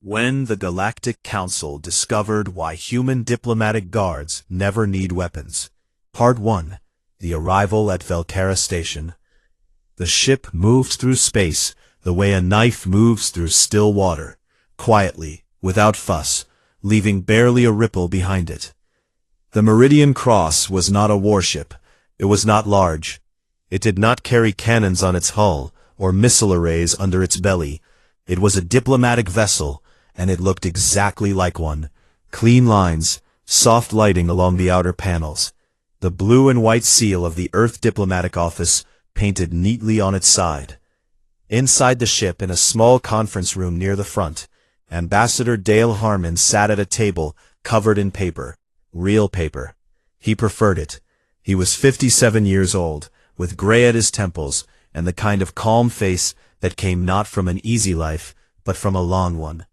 When the Galactic Council discovered why human diplomatic guards never need weapons. Part 1. The arrival at Velcara Station. The ship moved through space the way a knife moves through still water, quietly, without fuss, leaving barely a ripple behind it. The Meridian Cross was not a warship. It was not large. It did not carry cannons on its hull or missile arrays under its belly. It was a diplomatic vessel, and it looked exactly like one. Clean lines, soft lighting along the outer panels. The blue and white seal of the Earth Diplomatic Office painted neatly on its side. Inside the ship, in a small conference room near the front, Ambassador Dale Harmon sat at a table covered in paper. Real paper. He preferred it. He was 57 years old, with gray at his temples, and the kind of calm face that came not from an easy life, but from a long one.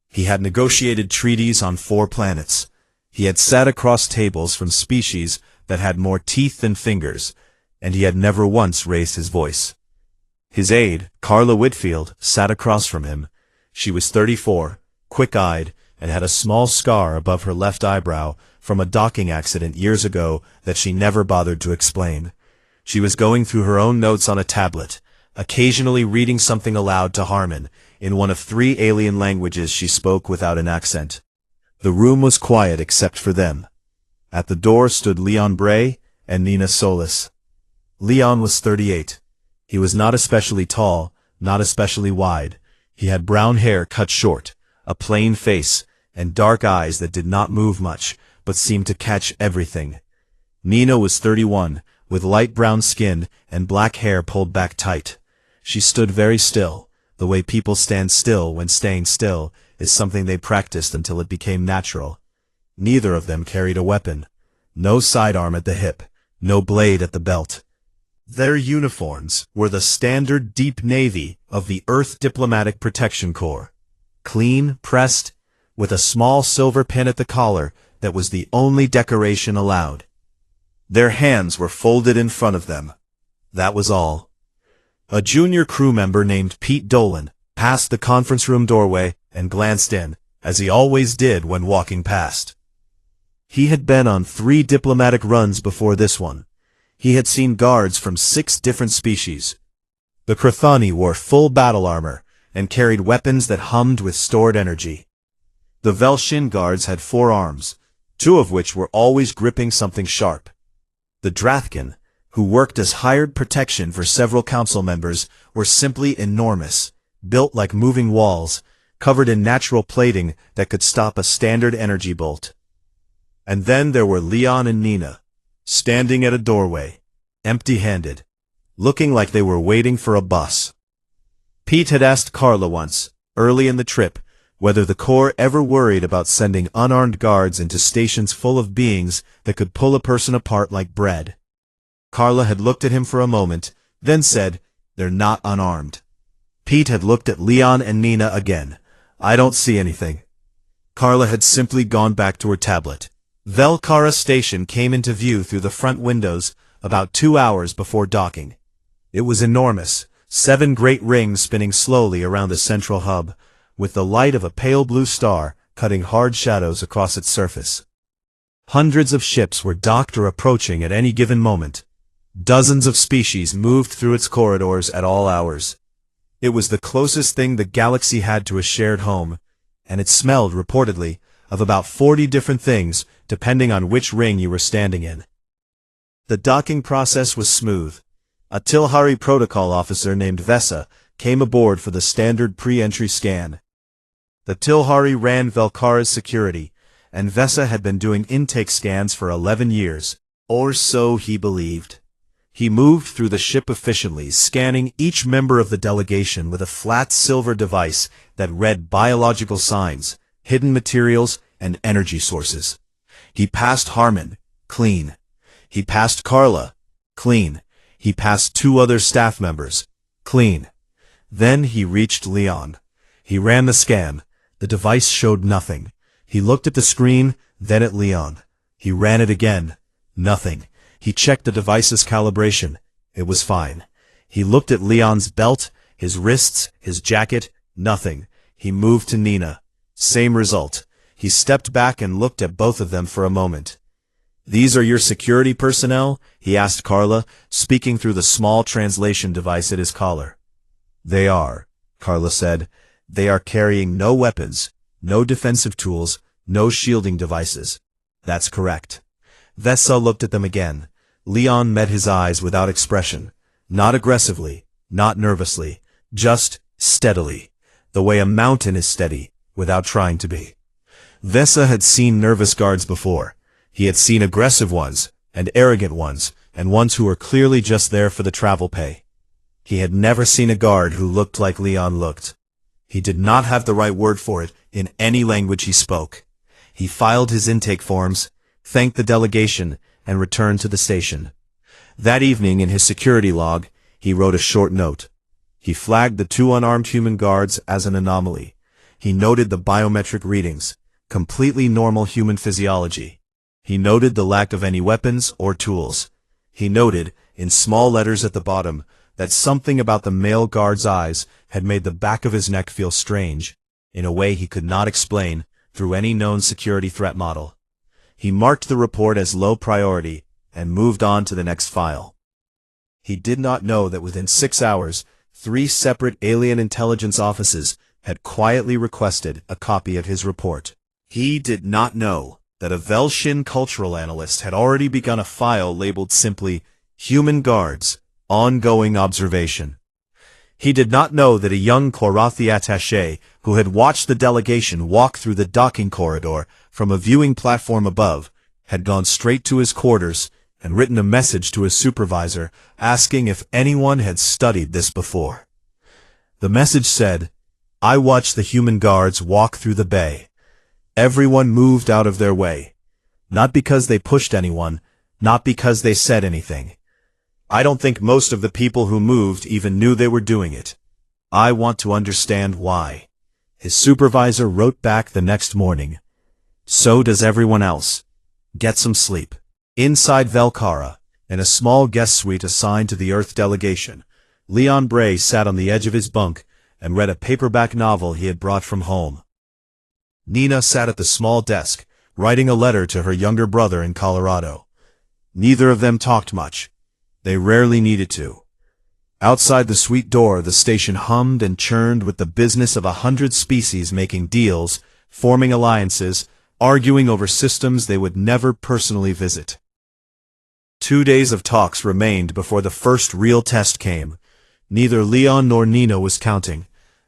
He had negotiated treaties on 4 planets. He had sat across tables from species that had more teeth than fingers, and he had never once raised his voice. His aide, Carla Whitfield, sat across from him. She was 34, quick-eyed, and had a small scar above her left eyebrow from a docking accident years ago that she never bothered to explain. She was going through her own notes on a tablet, occasionally reading something aloud to Harmon, in one of 3 alien languages she spoke without an accent. The room was quiet except for them. At the door stood Leon Bray and Nina Solis. Leon was 38. He was not especially tall, not especially wide. He had brown hair cut short, a plain face, and dark eyes that did not move much, but seemed to catch everything. Nina was 31, with light brown skin and black hair pulled back tight. She stood very still. The way people stand still when staying still is something they practiced until it became natural. Neither of them carried a weapon. No sidearm at the hip, no blade at the belt. Their uniforms were the standard deep navy of the Earth Diplomatic Protection Corps. Clean, pressed, with a small silver pin at the collar that was the only decoration allowed. Their hands were folded in front of them. That was all. A junior crew member named Pete Dolan passed the conference room doorway and glanced in, as he always did when walking past. He had been on 3 diplomatic runs before this one. He had seen guards from 6 different species. The Krathani wore full battle armor and carried weapons that hummed with stored energy. The Velshin guards had 4 arms, 2 of which were always gripping something sharp. The Drathkin, who worked as hired protection for several council members, were simply enormous, built like moving walls, covered in natural plating that could stop a standard energy bolt. And then there were Leon and Nina, standing at a doorway, empty-handed, looking like they were waiting for a bus. Pete had asked Carla once, early in the trip, whether the Corps ever worried about sending unarmed guards into stations full of beings that could pull a person apart like bread. Carla had looked at him for a moment, then said, "They're not unarmed." Pete had looked at Leon and Nina again. "I don't see anything." Carla had simply gone back to her tablet. Velcara Station came into view through the front windows about 2 hours before docking. It was enormous, 7 great rings spinning slowly around the central hub, with the light of a pale blue star cutting hard shadows across its surface. Hundreds of ships were docked or approaching at any given moment. Dozens of species moved through its corridors at all hours. It was the closest thing the galaxy had to a shared home, and it smelled, reportedly, of about 40 different things, depending on which ring you were standing in. The docking process was smooth. A Tilhari protocol officer named Vesa came aboard for the standard pre-entry scan. The Tilhari ran Velcara's security, and Vesa had been doing intake scans for 11 years, or so he believed. He moved through the ship efficiently, scanning each member of the delegation with a flat silver device that read biological signs, hidden materials, and energy sources. He passed Harmon, clean. He passed Carla, clean. He passed 2 other staff members, clean. Then he reached Leon. He ran the scan. The device showed nothing. He looked at the screen, then at Leon. He ran it again. Nothing. He checked the device's calibration. It was fine. He looked at Leon's belt, his wrists, his jacket. Nothing. He moved to Nina. Same result. He stepped back and looked at both of them for a moment. "These are your security personnel?" he asked Carla, speaking through the small translation device at his collar. "They are," Carla said. "They are carrying no weapons, no defensive tools, no shielding devices." "That's correct." Vesa looked at them again. Leon met his eyes without expression. Not aggressively, not nervously, just steadily, the way a mountain is steady, without trying to be. Vesa had seen nervous guards before. He had seen aggressive ones, and arrogant ones, and ones who were clearly just there for the travel pay. He had never seen a guard who looked like Leon looked. He did not have the right word for it in any language he spoke. He filed his intake forms, thanked the delegation, and returned to the station. That evening in his security log, he wrote a short note. He flagged the 2 unarmed human guards as an anomaly. He noted the biometric readings, completely normal human physiology. He noted the lack of any weapons or tools. He noted, in small letters at the bottom, that something about the male guard's eyes had made the back of his neck feel strange, in a way he could not explain through any known security threat model. He marked the report as low priority and moved on to the next file. He did not know that within 6 hours, 3 separate alien intelligence offices had quietly requested a copy of his report. He did not know that a Velshin cultural analyst had already begun a file labeled simply Human Guards, Ongoing Observation. He did not know that a young Korathi attaché who had watched the delegation walk through the docking corridor from a viewing platform above had gone straight to his quarters and written a message to his supervisor asking if anyone had studied this before. The message said, "I watched the human guards walk through the bay. Everyone moved out of their way. Not because they pushed anyone, not because they said anything. I don't think most of the people who moved even knew they were doing it. I want to understand why." His supervisor wrote back the next morning. "So does everyone else. Get some sleep." Inside Velkara, in a small guest suite assigned to the Earth delegation, Leon Bray sat on the edge of his bunk and read a paperback novel he had brought from home. Nina sat at the small desk, writing a letter to her younger brother in Colorado. Neither of them talked much. They rarely needed to. Outside the suite door, the station hummed and churned with the business of 100 species making deals, forming alliances, arguing over systems they would never personally visit. 2 days of talks remained before the first real test came. Neither Leon nor Nina was counting.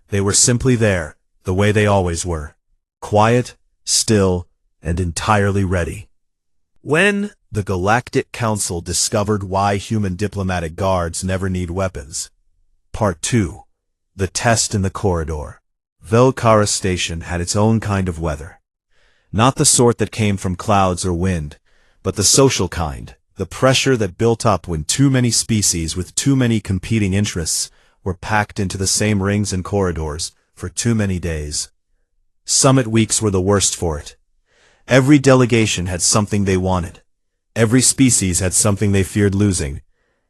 They were simply there, the way they always were. Quiet, still, and entirely ready. When the Galactic Council discovered why human diplomatic guards never need weapons. Part 2. The Test in the Corridor. Velkara Station had its own kind of weather. Not the sort that came from clouds or wind, but the social kind, the pressure that built up when too many species with too many competing interests were packed into the same rings and corridors for too many days. Summit weeks were the worst for it. Every delegation had something they wanted. Every species had something they feared losing.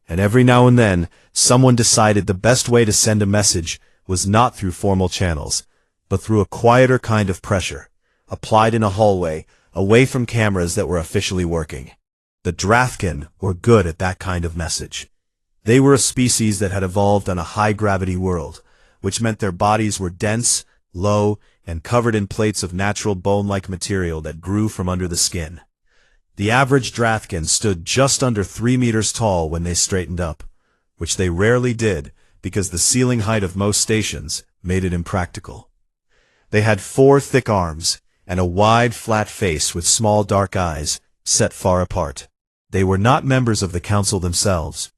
And every now and then, someone decided the best way to send a message was not through formal channels, but through a quieter kind of pressure, applied in a hallway, away from cameras that were officially working. The Drathkin were good at that kind of message. They were a species that had evolved on a high-gravity world, which meant their bodies were dense, low, and covered in plates of natural bone-like material that grew from under the skin. The average Drathkin stood just under 3 meters tall when they straightened up, which they rarely did because the ceiling height of most stations made it impractical. They had 4 thick arms and a wide, flat face with small dark eyes set far apart. They were not members of the council themselves,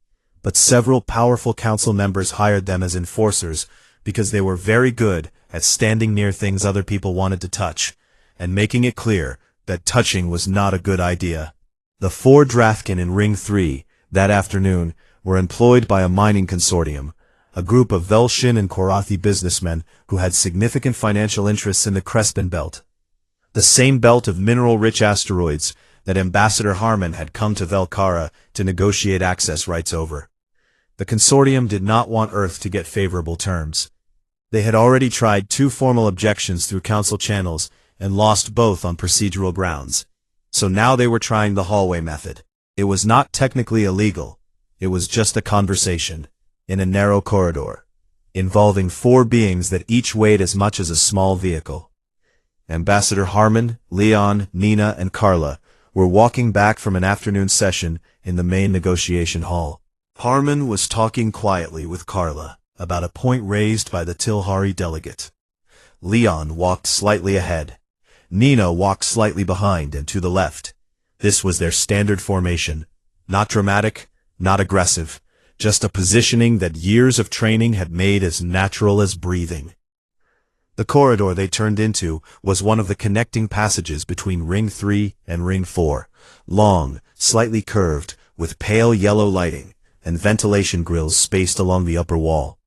but several powerful council members hired them as enforcers because they were very good at standing near things other people wanted to touch, and making it clear that touching was not a good idea. The 4 Drathkin in Ring 3, that afternoon, were employed by a mining consortium, a group of Velshin and Korathi businessmen who had significant financial interests in the Crespin Belt, the same belt of mineral-rich asteroids that Ambassador Harmon had come to Velkara to negotiate access rights over. The consortium did not want Earth to get favorable terms. They had already tried 2 formal objections through council channels and lost both on procedural grounds. So now they were trying the hallway method. It was not technically illegal. It was just a conversation in a narrow corridor, involving 4 beings that each weighed as much as a small vehicle. Ambassador Harmon, Leon, Nina, and Carla were walking back from an afternoon session in the main negotiation hall. Harmon was talking quietly with Carla about a point raised by the Tilhari delegate. Leon walked slightly ahead. Nina walked slightly behind and to the left. This was their standard formation. Not dramatic, not aggressive, just a positioning that years of training had made as natural as breathing. The corridor they turned into was one of the connecting passages between Ring 3 and Ring 4, long, slightly curved, with pale yellow lighting, and ventilation grills spaced along the upper wall.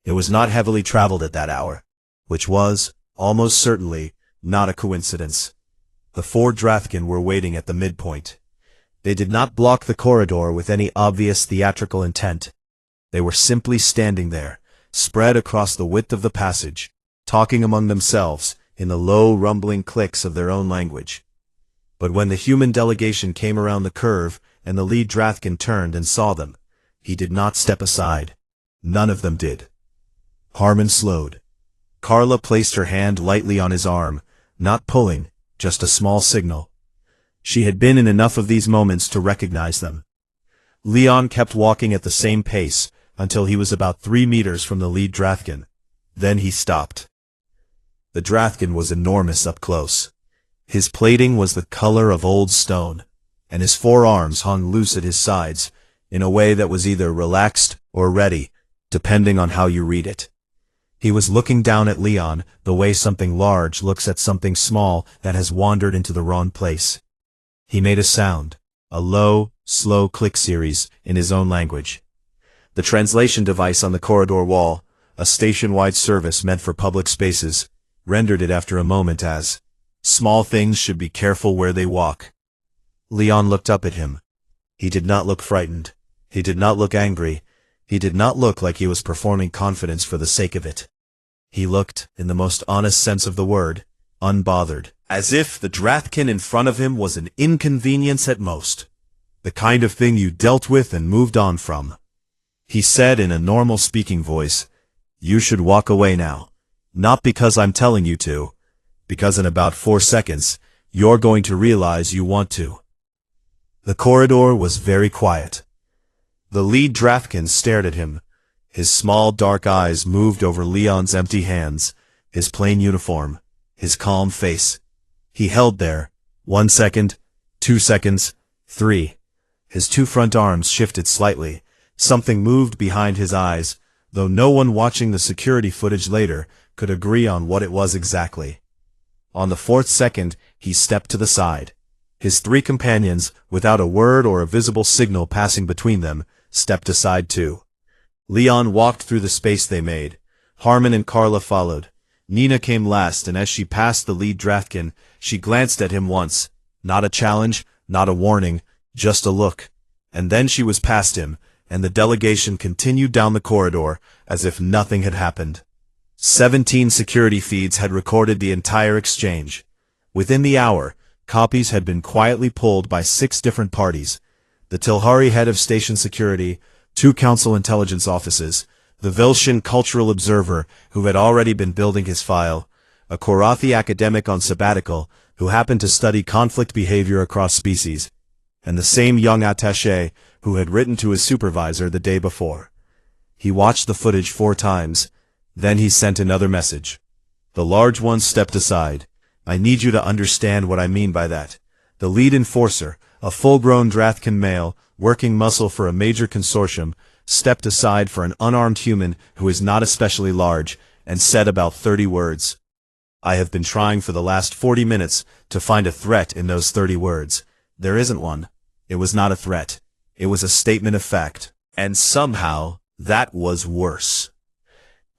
It was not heavily traveled at that hour, which was, almost certainly, not a coincidence. The 4 Drathkin were waiting at the midpoint. They did not block the corridor with any obvious theatrical intent. They were simply standing there, spread across the width of the passage, talking among themselves in the low rumbling clicks of their own language. But when the human delegation came around the curve and the lead Drathkin turned and saw them, he did not step aside. None of them did. Harmon slowed. Carla placed her hand lightly on his arm, not pulling, just a small signal. She had been in enough of these moments to recognize them. Leon kept walking at the same pace until he was about 3 meters from the lead Drathkin. Then he stopped. The Drathkin was enormous up close. His plating was the color of old stone, and his 4 arms hung loose at his sides in a way that was either relaxed or ready, depending on how you read it. He was looking down at Leon the way something large looks at something small that has wandered into the wrong place. He made a sound, a low, slow click series in his own language. The translation device on the corridor wall, a station-wide service meant for public spaces, rendered it after a moment as, "Small things should be careful where they walk." Leon looked up at him. He did not look frightened. He did not look angry. He did not look like he was performing confidence for the sake of it. He looked, in the most honest sense of the word, unbothered, as if the Drathkin in front of him was an inconvenience at most, the kind of thing you dealt with and moved on from. He said in a normal speaking voice, "You should walk away now. Not because I'm telling you to, because in about 4 seconds, you're going to realize you want to." The corridor was very quiet. The lead Drathkin stared at him. His small dark eyes moved over Leon's empty hands, his plain uniform, his calm face. He held there, 1 second, 2 seconds, 3. His 2 front arms shifted slightly. Something moved behind his eyes, though no one watching the security footage later could agree on what it was exactly. On the 4th second, he stepped to the side. His 3 companions, without a word or a visible signal passing between them, stepped aside too. Leon walked through the space they made. Harmon and Carla followed. Nina came last, and as she passed the lead Drathkin, she glanced at him once. Not a challenge, not a warning, just a look. And then she was past him, and the delegation continued down the corridor as if nothing had happened. 17 security feeds had recorded the entire exchange. Within the hour, copies had been quietly pulled by 6 different parties: the Tilhari head of station security, 2 council intelligence offices, the Vilshan cultural observer who had already been building his file, a Korathi academic on sabbatical who happened to study conflict behavior across species, and the same young attaché who had written to his supervisor the day before. He watched the footage 4 times, then he sent another message. The large one stepped aside. "I need you to understand what I mean by that. The lead enforcer, a full-grown Drathkin male, working muscle for a major consortium, stepped aside for an unarmed human who is not especially large, and said about 30 words. I have been trying for the last 40 minutes to find a threat in those 30 words. There isn't one. It was not a threat. It was a statement of fact. And somehow, that was worse."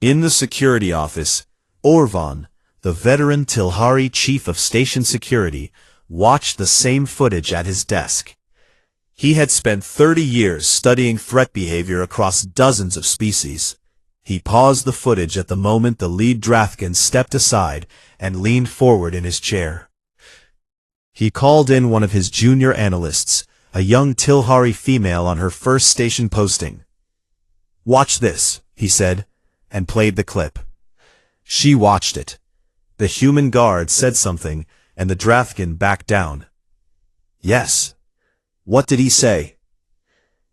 In the security office, Orvan, the veteran Tilhari chief of station security, watched the same footage at his desk. He had spent 30 years studying threat behavior across dozens of species. He paused the footage at the moment the lead Drathkin stepped aside and leaned forward in his chair. He called in one of his junior analysts, a young Tilhari female on her first station posting. "Watch this," he said, and played the clip. She watched it. The human guard said something, and the Drathkin backed down. "Yes." "What did he say?"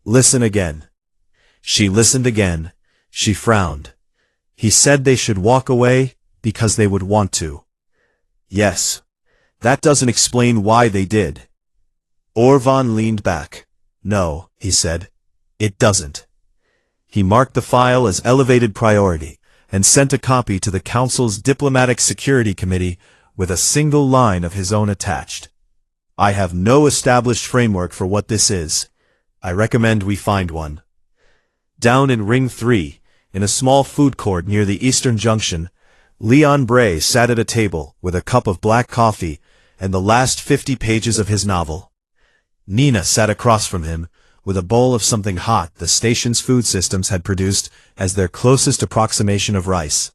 "Listen again." She listened again. She frowned. "He said they should walk away because they would want to." "Yes. That doesn't explain why they did." Orvan leaned back. "No," he said. "It doesn't." He marked the file as elevated priority and sent a copy to the Council's Diplomatic Security Committee with a single line of his own attached. "I have no established framework for what this is. I recommend we find one." Down in Ring 3, in a small food court near the Eastern Junction, Leon Bray sat at a table with a cup of black coffee and the last 50 pages of his novel. Nina sat across from him, with a bowl of something hot the station's food systems had produced as their closest approximation of rice.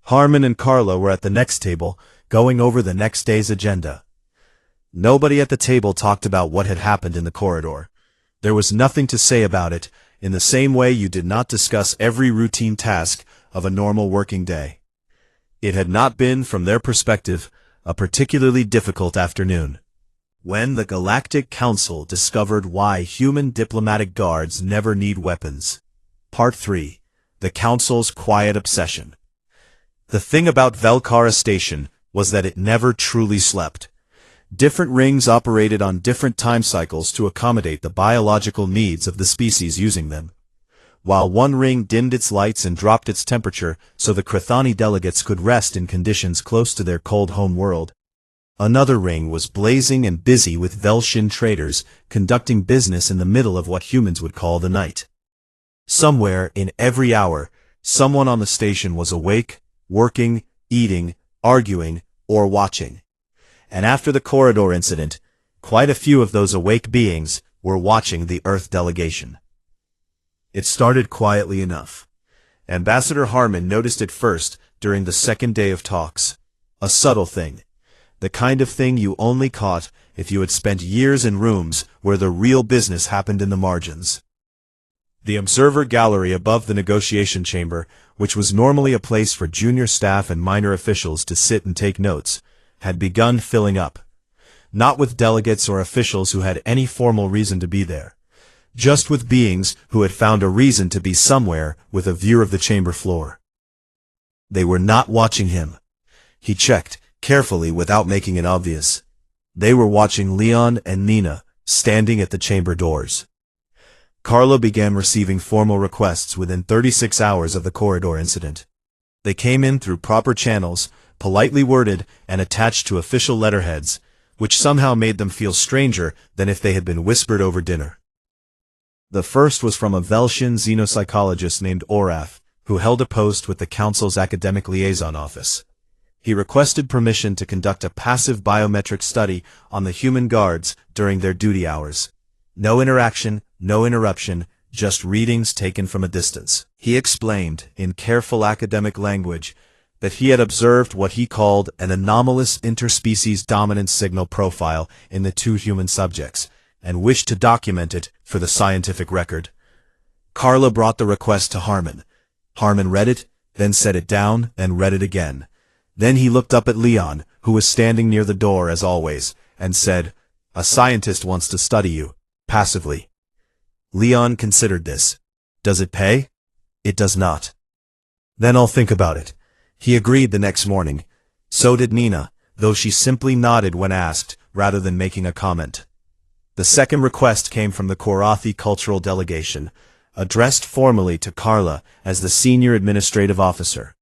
Harmon and Carla were at the next table, going over the next day's agenda. Nobody at the table talked about what had happened in the corridor. There was nothing to say about it, in the same way you did not discuss every routine task of a normal working day. It had not been, from their perspective, a particularly difficult afternoon. When the Galactic Council discovered why human diplomatic guards never need weapons. Part 3. The Council's Quiet Obsession. The thing about Velkara Station was that it never truly slept. Different rings operated on different time cycles to accommodate the biological needs of the species using them. While one ring dimmed its lights and dropped its temperature so the Krathani delegates could rest in conditions close to their cold home world, another ring was blazing and busy with Velshin traders conducting business in the middle of what humans would call the night. Somewhere, in every hour, someone on the station was awake, working, eating, arguing, or watching. And after the corridor incident, quite a few of those awake beings were watching the Earth delegation. It started quietly enough. Ambassador Harmon noticed it first during the second day of talks. A subtle thing. The kind of thing you only caught if you had spent years in rooms where the real business happened in the margins. The observer gallery above the negotiation chamber, which was normally a place for junior staff and minor officials to sit and take notes, had begun filling up. Not with delegates or officials who had any formal reason to be there. Just with beings who had found a reason to be somewhere with a view of the chamber floor. They were not watching him. He checked carefully without making it obvious. They were watching Leon and Nina, standing at the chamber doors. Carla began receiving formal requests within 36 hours of the corridor incident. They came in through proper channels, politely worded and attached to official letterheads, which somehow made them feel stranger than if they had been whispered over dinner. The first was from a Velshin xenopsychologist named Oraf, who held a post with the Council's Academic Liaison Office. He requested permission to conduct a passive biometric study on the human guards during their duty hours. No interaction, no interruption, just readings taken from a distance. He explained, in careful academic language, that he had observed what he called an anomalous interspecies dominance signal profile in the two human subjects, and wished to document it for the scientific record. Carla brought the request to Harmon. Harmon read it, then set it down, and read it again. Then he looked up at Leon, who was standing near the door as always, and said, "A scientist wants to study you," passively. Leon considered this. "Does it pay?" "It does not." "Then I'll think about it." He agreed the next morning. So did Nina, though she simply nodded when asked, rather than making a comment. The second request came from the Korathi Cultural Delegation, addressed formally to Carla as the senior administrative officer.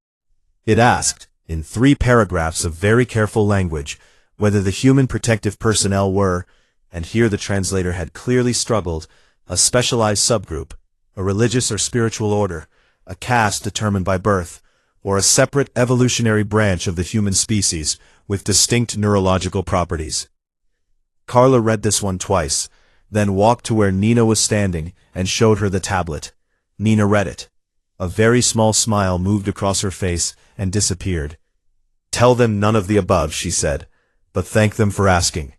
It asked, in 3 paragraphs of very careful language, whether the human protective personnel were, and here the translator had clearly struggled, a specialized subgroup, a religious or spiritual order, a caste determined by birth, or a separate evolutionary branch of the human species with distinct neurological properties. Carla read this one twice, then walked to where Nina was standing and showed her the tablet. Nina read it. A very small smile moved across her face and disappeared. "Tell them none of the above," she said, "but thank them for asking."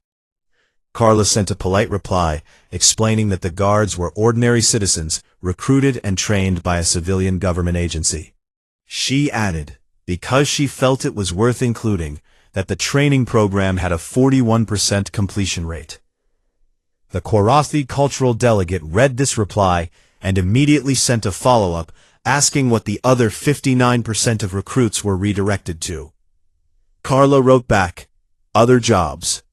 Carla sent a polite reply, explaining that the guards were ordinary citizens, recruited and trained by a civilian government agency. She added, because she felt it was worth including, that the training program had a 41% completion rate. The Korathi cultural delegate read this reply and immediately sent a follow-up, asking what the other 59% of recruits were redirected to. Carla wrote back, "Other jobs."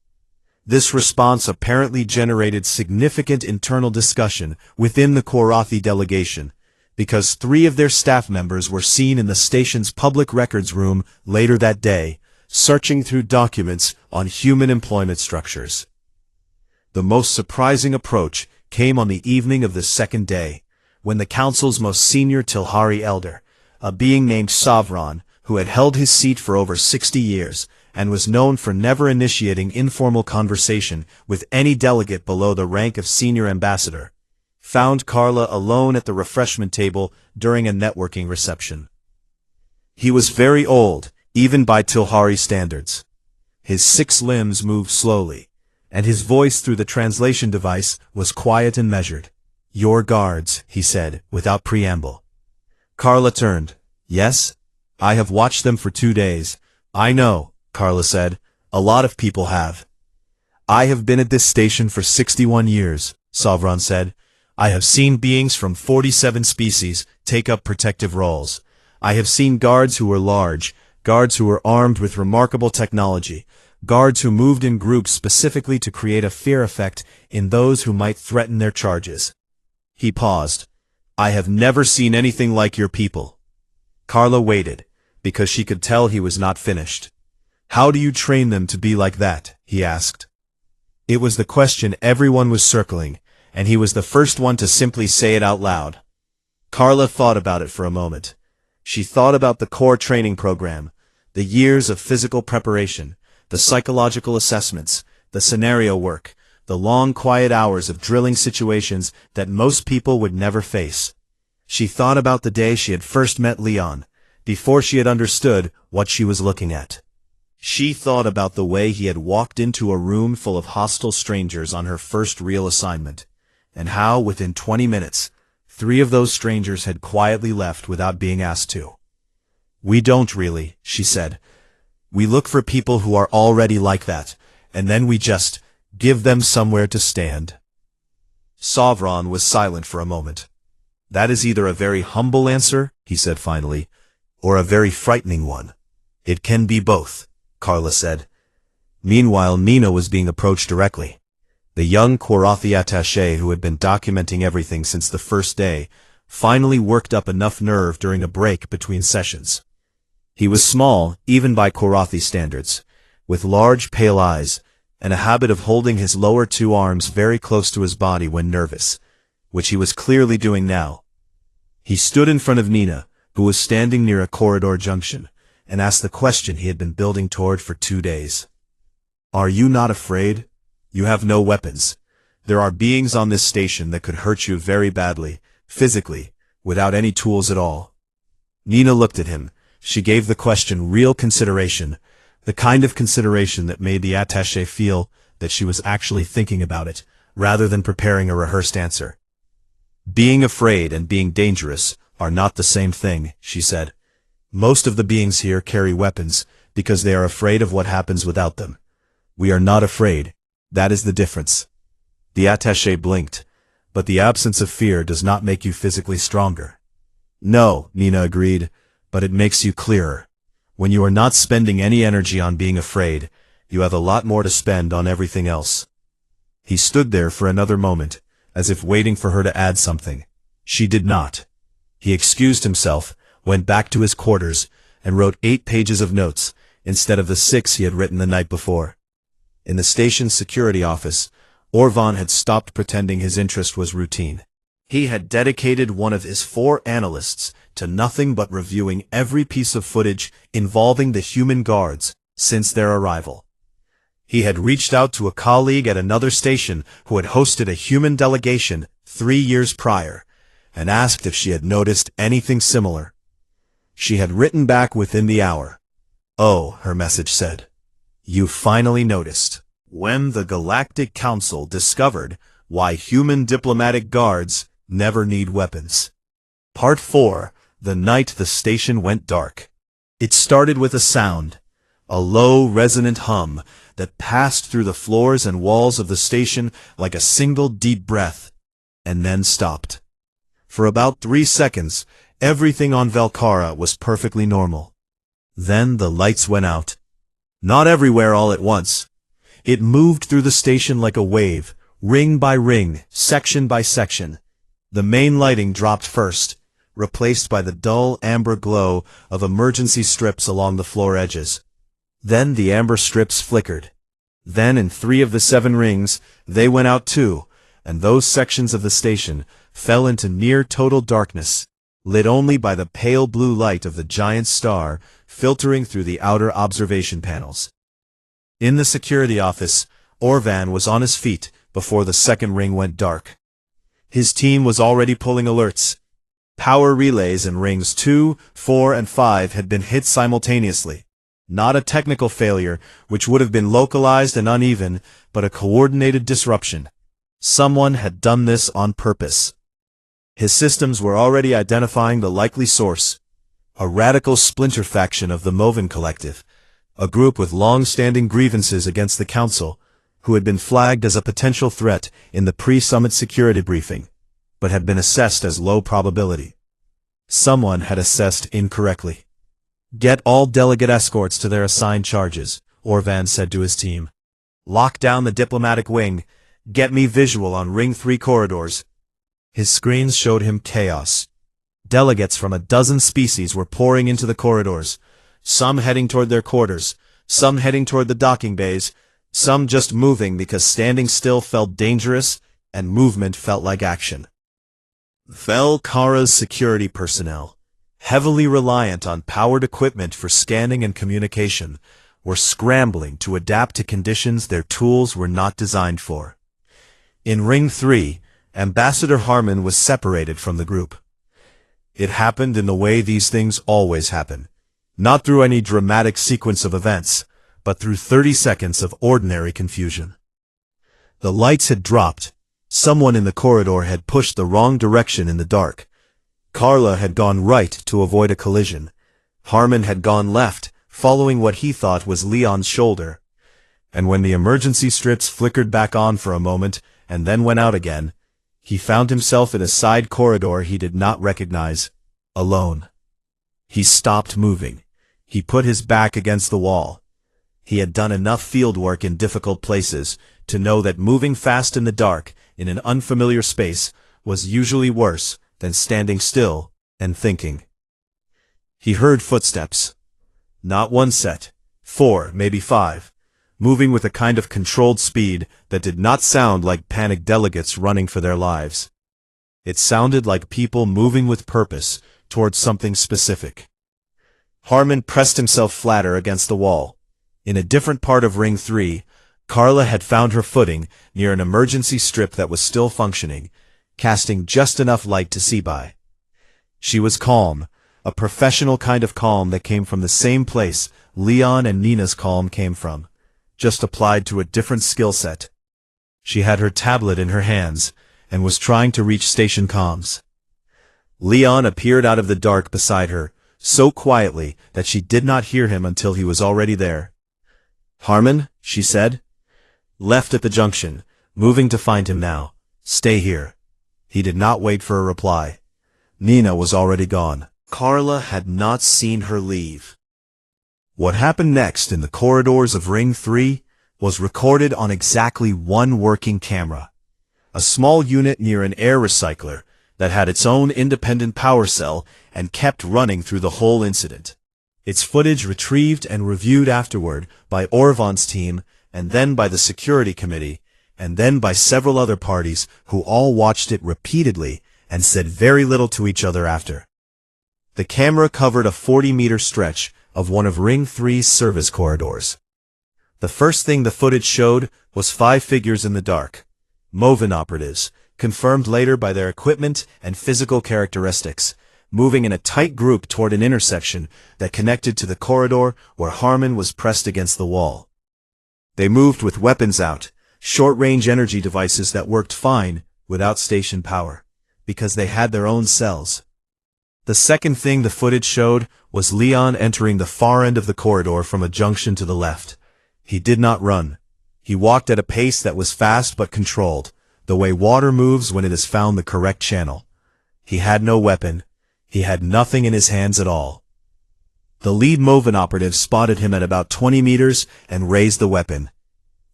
This response apparently generated significant internal discussion within the Korathi delegation, because 3 of their staff members were seen in the station's public records room later that day, searching through documents on human employment structures. The most surprising approach came on the evening of the second day, when the council's most senior Tilhari elder, a being named Savron, who had held his seat for over 60 years, and was known for never initiating informal conversation with any delegate below the rank of senior ambassador, found Carla alone at the refreshment table during a networking reception. He was very old, even by Tilhari standards. His 6 limbs moved slowly, and his voice through the translation device was quiet and measured. "Your guards," he said, without preamble. Carla turned. "Yes? I have watched them for 2 days." "I know," Carla said. "A lot of people have." "I have been at this station for 61 years, Savron said. "I have seen beings from 47 species take up protective roles. I have seen guards who were large, guards who were armed with remarkable technology, guards who moved in groups specifically to create a fear effect in those who might threaten their charges." He paused. "I have never seen anything like your people." Carla waited, because she could tell he was not finished. "How do you train them to be like that?" he asked. It was the question everyone was circling, and he was the first one to simply say it out loud. Carla thought about it for a moment. She thought about the core training program, the years of physical preparation, the psychological assessments, the scenario work, the long quiet hours of drilling situations that most people would never face. She thought about the day she had first met Leon, before she had understood what she was looking at. She thought about the way he had walked into a room full of hostile strangers on her first real assignment, and how, within 20 minutes, 3 of those strangers had quietly left without being asked to. "We don't really," she said. "We look for people who are already like that, and then we just give them somewhere to stand." Savron was silent for a moment. "That is either a very humble answer," he said finally, "or a very frightening one." "It can be both," Carla said. Meanwhile, Nina was being approached directly. The young Korathi attaché who had been documenting everything since the first day finally worked up enough nerve during a break between sessions. He was small, even by Korathi standards, with large pale eyes, and a habit of holding his lower 2 arms very close to his body when nervous, which he was clearly doing now. He stood in front of Nina, who was standing near a corridor junction, and asked the question he had been building toward for 2 days. "Are you not afraid? You have no weapons. There are beings on this station that could hurt you very badly, physically, without any tools at all." Nina looked at him. She gave the question real consideration, the kind of consideration that made the attaché feel that she was actually thinking about it, rather than preparing a rehearsed answer. "Being afraid and being dangerous are not the same thing," she said. "Most of the beings here carry weapons because they are afraid of what happens without them. We are not afraid. That is the difference." The attaché blinked, but the absence of fear does not make you physically stronger. "No," Nina agreed, "but it makes you clearer. When you are not spending any energy on being afraid, you have a lot more to spend on everything else." He stood there for another moment, as if waiting for her to add something. She did not. He excused himself, went back to his quarters, and wrote 8 pages of notes, instead of the 6 he had written the night before. In the station's security office, Orvan had stopped pretending his interest was routine. He had dedicated one of his 4 analysts to nothing but reviewing every piece of footage involving the human guards since their arrival. He had reached out to a colleague at another station who had hosted a human delegation 3 years prior, and asked if she had noticed anything similar. She had written back within the hour. "Oh," her message said, "you finally noticed." When the Galactic Council discovered why human diplomatic guards never need weapons. Part 4. The night the station went dark. It started with a sound, a low, resonant hum that passed through the floors and walls of the station like a single deep breath, and then stopped. For about 3 seconds, everything on Velcara was perfectly normal. Then the lights went out. Not everywhere all at once. It moved through the station like a wave, ring by ring, section by section. The main lighting dropped first, replaced by the dull amber glow of emergency strips along the floor edges. Then the amber strips flickered. Then in 3 of the 7 rings, they went out too, and those sections of the station fell into near total darkness, lit only by the pale blue light of the giant star filtering through the outer observation panels. In the security office, Orvan was on his feet before the second ring went dark. His team was already pulling alerts. Power relays in rings 2, 4, and 5 had been hit simultaneously. Not a technical failure, which would have been localized and uneven, but a coordinated disruption. Someone had done this on purpose. His systems were already identifying the likely source, a radical splinter faction of the Moven Collective, a group with long-standing grievances against the Council, who had been flagged as a potential threat in the pre-summit security briefing, but had been assessed as low probability. Someone had assessed incorrectly. "Get all delegate escorts to their assigned charges," Orvan said to his team. "Lock down the diplomatic wing. Get me visual on Ring 3 corridors." His screens showed him chaos. Delegates from a dozen species were pouring into the corridors, some heading toward their quarters, some heading toward the docking bays, some just moving because standing still felt dangerous and movement felt like action. Velcara's security personnel, heavily reliant on powered equipment for scanning and communication, were scrambling to adapt to conditions their tools were not designed for. In Ring 3, Ambassador Harmon was separated from the group. It happened in the way these things always happen, not through any dramatic sequence of events, but through 30 seconds of ordinary confusion. The lights had dropped. Someone in the corridor had pushed the wrong direction in the dark. Carla had gone right to avoid a collision. Harmon had gone left, following what he thought was Leon's shoulder. And when the emergency strips flickered back on for a moment and then went out again, he found himself in a side corridor he did not recognize, alone. He stopped moving. He put his back against the wall. He had done enough field work in difficult places to know that moving fast in the dark in an unfamiliar space was usually worse than standing still and thinking. He heard footsteps. Not 1 set, 4, maybe 5, moving with a kind of controlled speed that did not sound like panicked delegates running for their lives. It sounded like people moving with purpose towards something specific. Harmon pressed himself flatter against the wall. In a different part of Ring 3, Carla had found her footing near an emergency strip that was still functioning, casting just enough light to see by. She was calm, a professional kind of calm that came from the same place Leon and Nina's calm came from, just applied to a different skill set. She had her tablet in her hands and was trying to reach station comms. Leon appeared out of the dark beside her, so quietly that she did not hear him until he was already there. "Harmon," she said. "Left at the junction, moving to find him now. Stay here." He did not wait for a reply. Nina was already gone. Carla had not seen her leave. What happened next in the corridors of Ring 3 was recorded on exactly 1 working camera, a small unit near an air recycler that had its own independent power cell and kept running through the whole incident. Its footage retrieved and reviewed afterward by Orvan's team, and then by the security committee, and then by several other parties who all watched it repeatedly and said very little to each other after. The camera covered a 40-meter stretch of one of Ring 3's service corridors. The first thing the footage showed was 5 figures in the dark, Moven operatives, confirmed later by their equipment and physical characteristics, moving in a tight group toward an intersection that connected to the corridor where Harmon was pressed against the wall. They moved with weapons out, short-range energy devices that worked fine without station power, because they had their own cells. The second thing the footage showed was Leon entering the far end of the corridor from a junction to the left. He did not run. He walked at a pace that was fast but controlled, the way water moves when it has found the correct channel. He had no weapon. He had nothing in his hands at all. The lead Movan operative spotted him at about 20 meters and raised the weapon.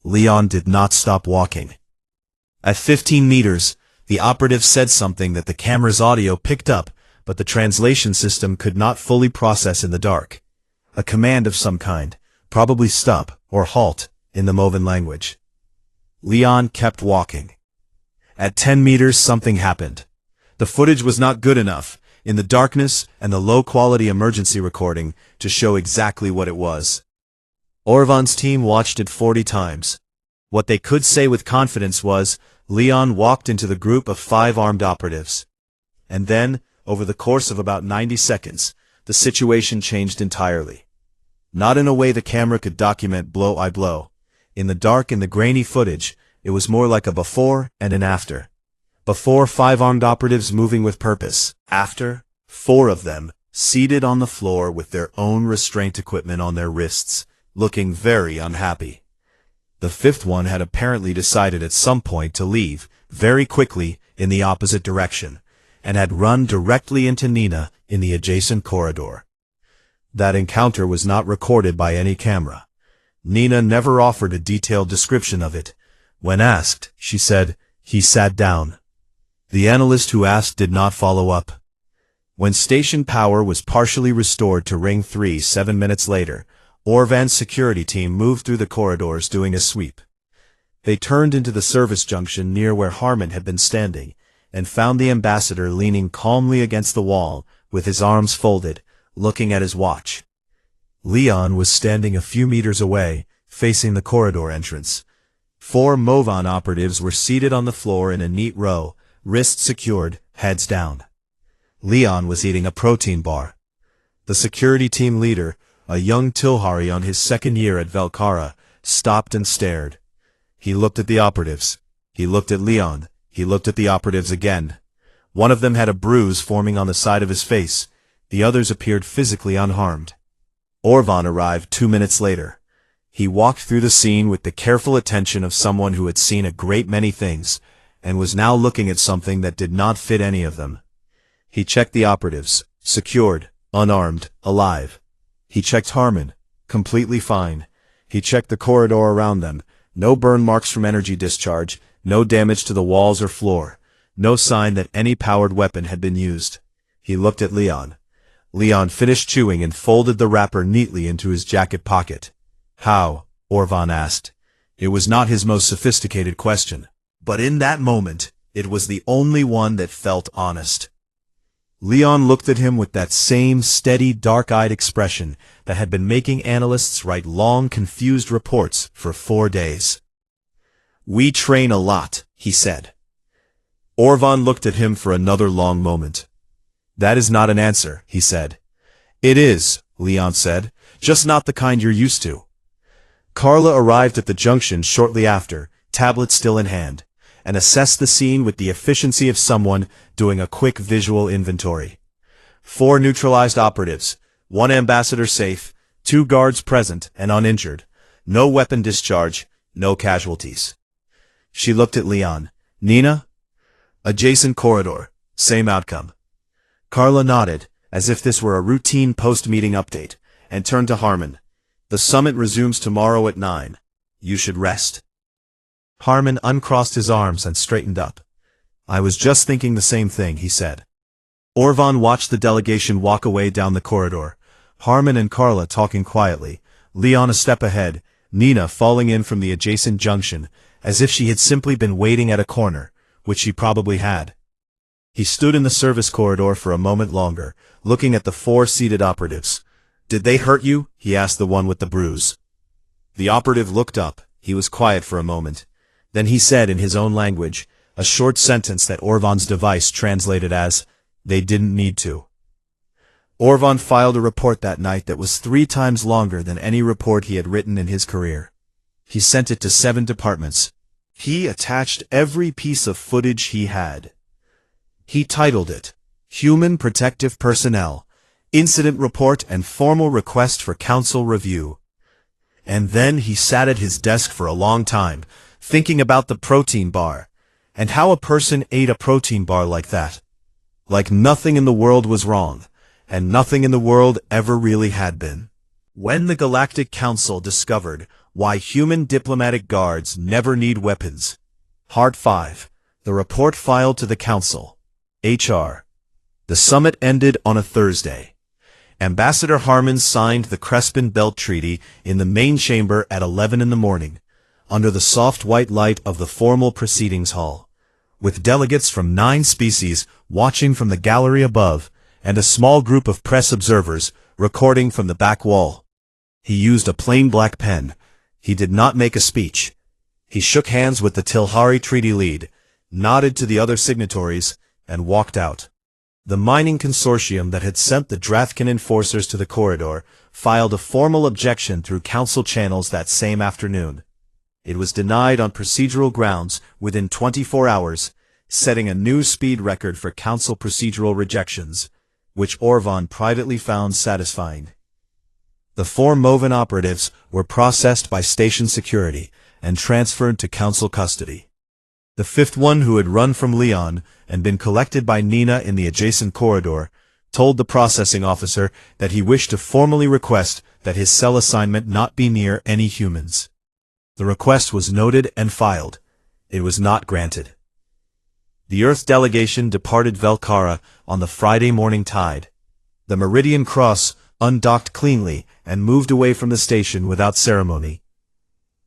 Leon did not stop walking. At 15 meters, the operative said something that the camera's audio picked up, but the translation system could not fully process in the dark. A command of some kind, probably stop or halt, in the Movan language. Leon kept walking. At 10 meters, something happened. The footage was not good enough, in the darkness and the low-quality emergency recording, to show exactly what it was. Orvan's team watched it 40 times. What they could say with confidence was, Leon walked into the group of 5 armed operatives. And then, over the course of about 90 seconds, the situation changed entirely. Not in a way the camera could document blow by blow. In the dark and the grainy footage, it was more like a before and an after. Before, 5 armed operatives moving with purpose. After, 4 of them, seated on the floor with their own restraint equipment on their wrists, looking very unhappy. The 5th one had apparently decided at some point to leave, very quickly, in the opposite direction, and had run directly into Nina in the adjacent corridor. That encounter was not recorded by any camera. Nina never offered a detailed description of it. When asked, she said, "He sat down." The analyst who asked did not follow up. When station power was partially restored to Ring 3 7 minutes later, Orvan's security team moved through the corridors doing a sweep. They turned into the service junction near where Harmon had been standing, and found the ambassador leaning calmly against the wall, with his arms folded, looking at his watch. Leon was standing a few meters away, facing the corridor entrance. 4 Movan operatives were seated on the floor in a neat row, wrists secured, heads down. Leon was eating a protein bar. The security team leader, a young Tilhari on his 2nd year at Velkara, stopped and stared. He looked at the operatives. He looked at Leon. He looked at the operatives again. One of them had a bruise forming on the side of his face. The others appeared physically unharmed. Orvan arrived 2 minutes later. He walked through the scene with the careful attention of someone who had seen a great many things, and was now looking at something that did not fit any of them. He checked the operatives, secured, unarmed, alive. He checked Harmon, completely fine. He checked the corridor around them, no burn marks from energy discharge, no damage to the walls or floor, no sign that any powered weapon had been used. He looked at Leon. Leon finished chewing and folded the wrapper neatly into his jacket pocket. "How?" Orvan asked. It was not his most sophisticated question, but in that moment, it was the only one that felt honest. Leon looked at him with that same steady, dark-eyed expression that had been making analysts write long, confused reports for 4 days. "We train a lot," he said. Orvan looked at him for another long moment. "That is not an answer," he said. "It is," Leon said, "just not the kind you're used to." Carla arrived at the junction shortly after, tablet still in hand, and assessed the scene with the efficiency of someone doing a quick visual inventory. 4 neutralized operatives, 1 ambassador safe, 2 guards present and uninjured, no weapon discharge, no casualties. She looked at Leon. "Nina?" "Adjacent corridor, same outcome." Carla nodded, as if this were a routine post-meeting update, and turned to Harmon. "The summit resumes tomorrow at 9. You should rest." Harmon uncrossed his arms and straightened up. "I was just thinking the same thing," he said. Orvan watched the delegation walk away down the corridor, Harmon and Carla talking quietly, Leon a step ahead, Nina falling in from the adjacent junction, as if she had simply been waiting at a corner, which she probably had. He stood in the service corridor for a moment longer, looking at the 4 seated operatives. "Did they hurt you?" he asked the one with the bruise. The operative looked up. He was quiet for a moment. Then he said in his own language, a short sentence that Orvan's device translated as, "They didn't need to." Orvan filed a report that night that was 3 times longer than any report he had written in his career. He sent it to 7 departments. He attached every piece of footage he had. He titled it, Human Protective Personnel, Incident Report and Formal Request for Council Review. And then he sat at his desk for a long time, thinking about the protein bar, and how a person ate a protein bar like that. Like nothing in the world was wrong, and nothing in the world ever really had been. When the Galactic Council discovered why human diplomatic guards never need weapons. Part 5. The report filed to the Council. HR. The summit ended on a Thursday. Ambassador Harmon signed the Crespin Belt Treaty in the main chamber at 11 in the morning, under the soft white light of the formal proceedings hall, with delegates from 9 species watching from the gallery above, and a small group of press observers recording from the back wall. He used a plain black pen. He did not make a speech. He shook hands with the Tilhari Treaty lead, nodded to the other signatories, and walked out. The mining consortium that had sent the Drathkin enforcers to the corridor filed a formal objection through council channels that same afternoon. It was denied on procedural grounds within 24 hours, setting a new speed record for council procedural rejections, which Orvan privately found satisfying. The 4 Movan operatives were processed by station security and transferred to council custody. The 5th one, who had run from Leon and been collected by Nina in the adjacent corridor, told the processing officer that he wished to formally request that his cell assignment not be near any humans. The request was noted and filed. It was not granted. The Earth delegation departed Velkara on the Friday morning tide. The Meridian Cross undocked cleanly and moved away from the station without ceremony.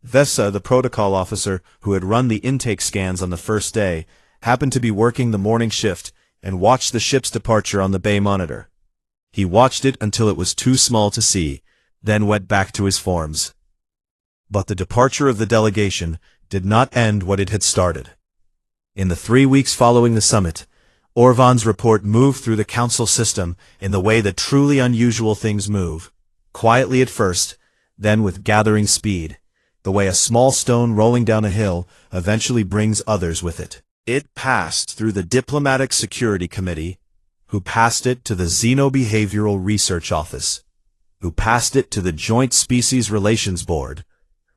Vesa, the protocol officer who had run the intake scans on the first day, happened to be working the morning shift and watched the ship's departure on the bay monitor. He watched it until it was too small to see, then went back to his forms. But the departure of the delegation did not end what it had started. In the 3 weeks following the summit, Orvan's report moved through the council system in the way that truly unusual things move, quietly at first, then with gathering speed, the way a small stone rolling down a hill eventually brings others with it. It passed through the Diplomatic Security Committee, who passed it to the Xenobehavioral Research Office, who passed it to the Joint Species Relations Board,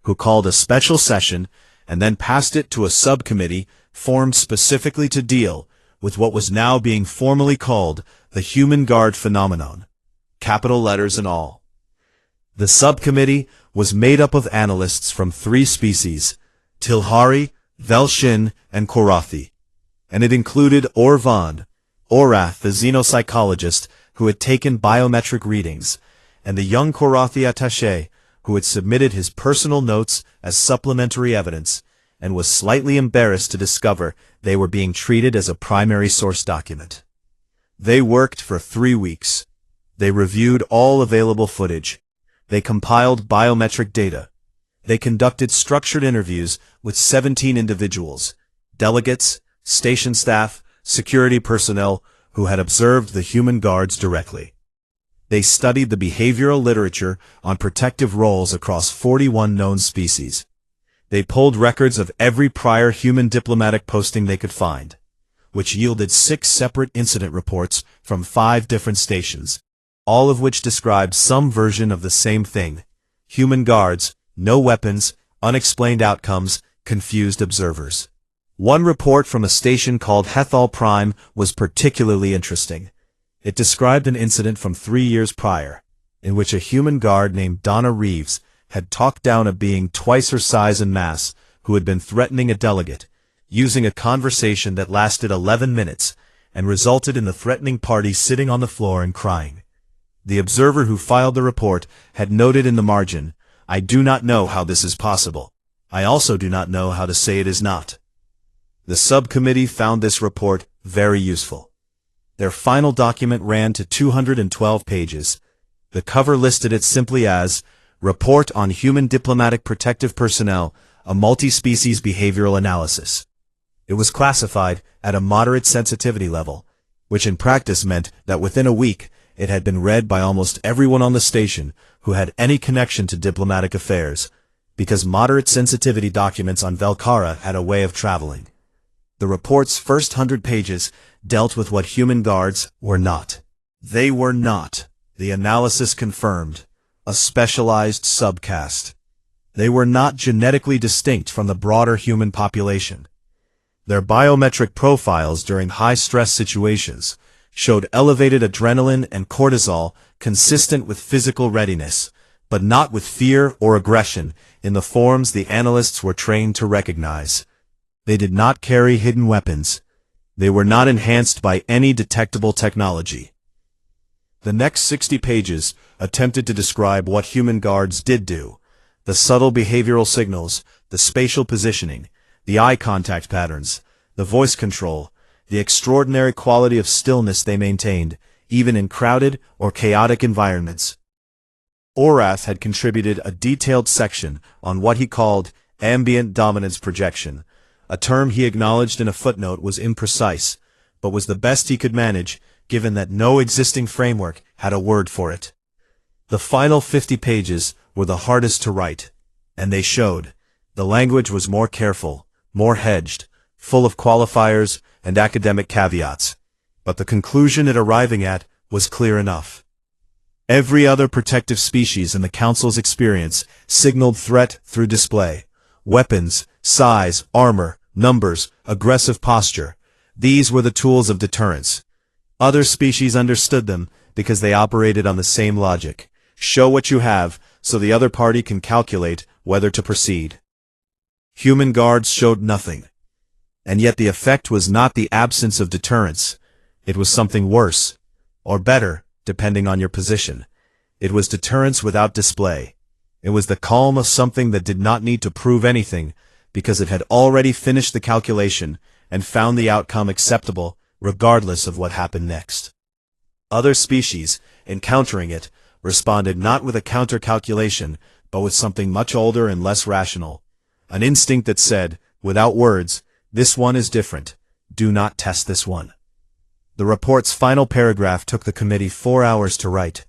who called a special session and then passed it to a subcommittee formed specifically to deal with what was now being formally called the Human Guard phenomenon, capital letters and all. The subcommittee was made up of analysts from 3 species, Tilhari, Velshin, and Korathi, and it included Orvan, Orath, the xenopsychologist who had taken biometric readings, and the young Korathi attaché who had submitted his personal notes as supplementary evidence, and was slightly embarrassed to discover they were being treated as a primary source document. They worked for 3 weeks. They reviewed all available footage. They compiled biometric data. They conducted structured interviews with 17 individuals, delegates, station staff, security personnel who had observed the human guards directly. They studied the behavioral literature on protective roles across 41 known species. They pulled records of every prior human diplomatic posting they could find, which yielded 6 separate incident reports from 5 different stations, all of which described some version of the same thing: human guards, no weapons, unexplained outcomes, confused observers. One report from a station called Hethal Prime was particularly interesting. It described an incident from 3 years prior, in which a human guard named Donna Reeves had talked down a being twice her size and mass who had been threatening a delegate, using a conversation that lasted 11 minutes and resulted in the threatening party sitting on the floor and crying. The observer who filed the report had noted in the margin, "I do not know how this is possible. I also do not know how to say it is not." The subcommittee found this report very useful. Their final document ran to 212 pages. The cover listed it simply as Report on Human Diplomatic Protective Personnel, a Multi-Species Behavioral Analysis. It was classified at a moderate sensitivity level, which in practice meant that within a week it had been read by almost everyone on the station who had any connection to diplomatic affairs, because moderate sensitivity documents on Velkara had a way of traveling. The report's first 100 pages dealt with what human guards were not. They were not, the analysis confirmed, a specialized subcaste. They were not genetically distinct from the broader human population. Their biometric profiles during high-stress situations showed elevated adrenaline and cortisol consistent with physical readiness, but not with fear or aggression in the forms the analysts were trained to recognize. They did not carry hidden weapons. They were not enhanced by any detectable technology. The next 60 pages attempted to describe what human guards did do: the subtle behavioral signals, the spatial positioning, the eye contact patterns, the voice control, the extraordinary quality of stillness they maintained, even in crowded or chaotic environments. Orath had contributed a detailed section on what he called ambient dominance projection, a term he acknowledged in a footnote was imprecise, but was the best he could manage, given that no existing framework had a word for it. The final 50 pages were the hardest to write, and they showed. The language was more careful, more hedged, full of qualifiers and academic caveats, but the conclusion it arriving at was clear enough. Every other protective species in the Council's experience signaled threat through display: weapons, size, armor, numbers, aggressive posture. These were the tools of deterrence. Other species understood them because they operated on the same logic: show what you have so the other party can calculate whether to proceed. Human guards showed nothing. And yet the effect was not the absence of deterrence. It was something worse, or better, depending on your position. It was deterrence without display. It was the calm of something that did not need to prove anything, because it had already finished the calculation and found the outcome acceptable, regardless of what happened next. Other species, encountering it, responded not with a counter-calculation, but with something much older and less rational. An instinct that said, without words, "This one is different. Do not test this one." The report's final paragraph took the committee 4 hours to write.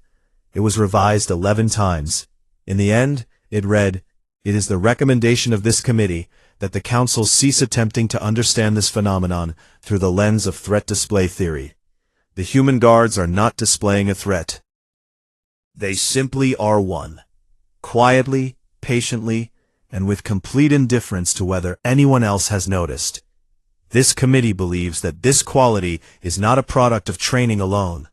It was revised 11 times. In the end, it read, "It is the recommendation of this committee that the Council cease attempting to understand this phenomenon through the lens of threat display theory. The human guards are not displaying a threat. They simply are one. Quietly, patiently, and with complete indifference to whether anyone else has noticed. This committee believes that this quality is not a product of training alone,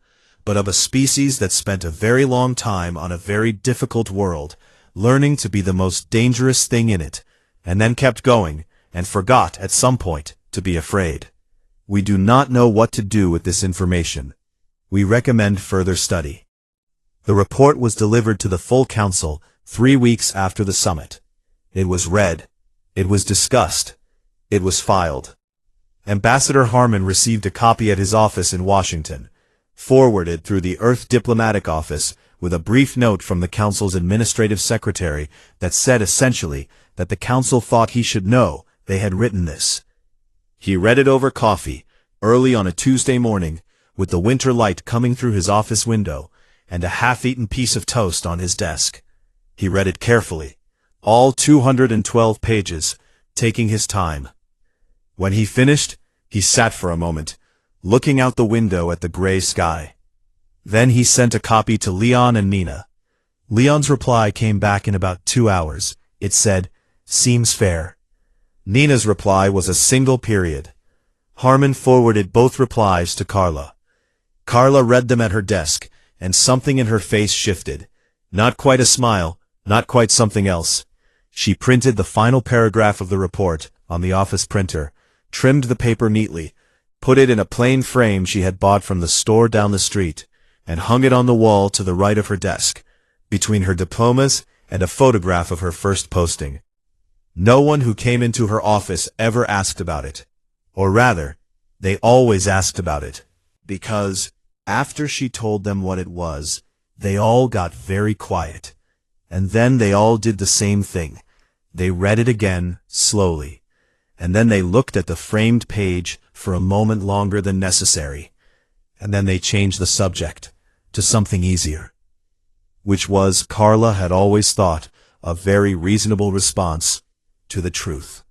but of a species that spent a very long time on a very difficult world, learning to be the most dangerous thing in it, and then kept going, and forgot at some point to be afraid. We do not know what to do with this information. We recommend further study." The report was delivered to the full council 3 weeks after the summit. It was read. It was discussed. It was filed. Ambassador Harmon received a copy at his office in Washington, forwarded through the Earth Diplomatic Office with a brief note from the Council's administrative secretary that said essentially that the Council thought he should know they had written this. He read it over coffee, early on a Tuesday morning, with the winter light coming through his office window, and a half-eaten piece of toast on his desk. He read it carefully, all 212 pages, taking his time. When he finished, he sat for a moment, looking out the window at the gray sky. Then he sent a copy to Leon and Nina. Leon's reply came back in about 2 hours. It said, "Seems fair." Nina's reply was a single period. Harmon forwarded both replies to Carla. Carla read them at her desk, and something in her face shifted. Not quite a smile, not quite something else. She printed the final paragraph of the report on the office printer, trimmed the paper neatly, put it in a plain frame she had bought from the store down the street, and hung it on the wall to the right of her desk, between her diplomas and a photograph of her first posting. No one who came into her office ever asked about it. Or rather, they always asked about it, because, after she told them what it was, they all got very quiet. And then they all did the same thing. They read it again, slowly. and then they looked at the framed page for a moment longer than necessary, and then they changed the subject to something easier, which was, Carla had always thought, a very reasonable response to the truth.